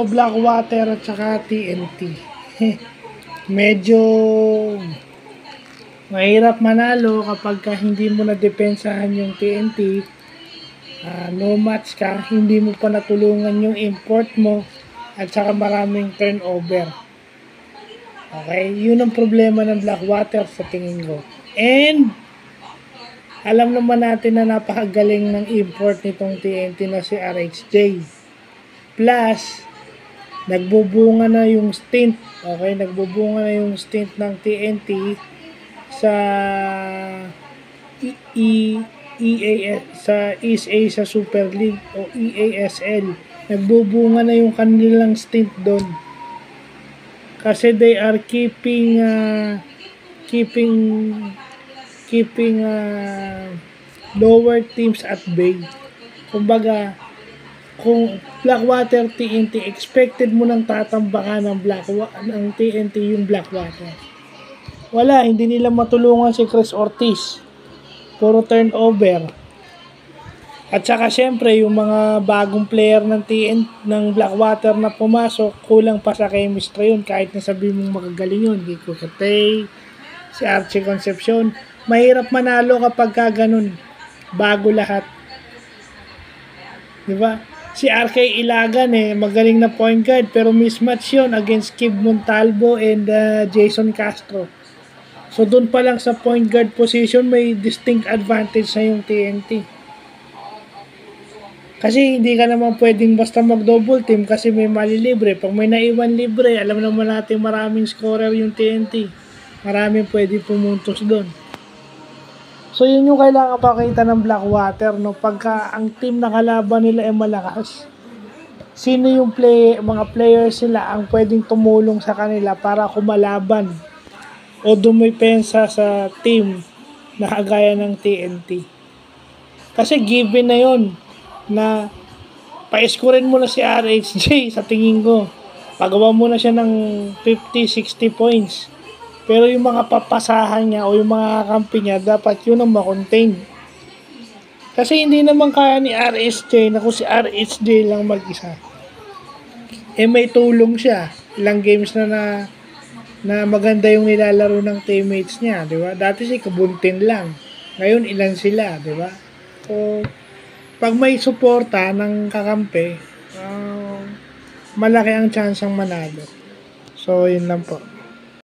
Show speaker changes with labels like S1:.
S1: ito, Blackwater at saka TNT. Medyo mahirap manalo kapag hindi mo na depensahan yung TNT. No match ka, hindi mo pa natulungan yung import mo at saka maraming turnover. Okay, yun ang problema ng Blackwater sa tingin ko. And alam naman natin na napakagaling ng import nitong TNT na si RHJ. Plus, nagbubunga na yung stint. Okay, nagbubunga na yung stint ng TNT sa EAS, sa East Asia Super League o EASL. Nagbubunga na yung kanilang stint doon. Kasi they are keeping lower teams at bay. Kumbaga, kung Blackwater TNT, expected mo nang tatambakan ng TNT yung Blackwater. Wala, hindi nila matulungan si Chris Ortiz. Puro turnover. At saka syempre, yung mga bagong player ng Blackwater na pumasok, kulang pa sa chemistry yun. Kahit na sabihin mong magagaling yun. Kiko Katay, si Archie Concepcion. Mahirap manalo kapag ganun. Bago lahat. Diba? Si RK Ilagan magaling na point guard, pero mismatch yun against Kib Montalvo and Jason Castro. So doon pa lang sa point guard position, may distinct advantage na yung TNT. Kasi hindi ka naman pwedeng basta mag-double team kasi may mali libre. Pag may naiwan libre, alam naman natin maraming scorer yung TNT. Maraming pwedeng pumuntos doon. So yun yung kailangan pakita ng Blackwater, no? Pagka ang team na kalaban nila ay malakas, sino yung mga players sila ang pwedeng tumulong sa kanila para kumalaban o dumipensa sa team na kagaya ng TNT. Kasi given na yon na pa-scorein mo na si RHJ sa tingin ko. Pagawa mo na siya ng 50-60 points. Pero yung mga papasahan niya o yung mga kakampi niya, dapat yun ang makontain. Kasi hindi naman kaya ni RHJ na kung si RHJ lang mag-isa. May tulong siya. Ilang games na maganda yung nilalaro ng teammates niya, di ba? Dati si Kabuntin lang. Ngayon ilan sila, di ba? So, pag may suporta ng kakampi, malaki ang chance ang manalo. So, yun lang po.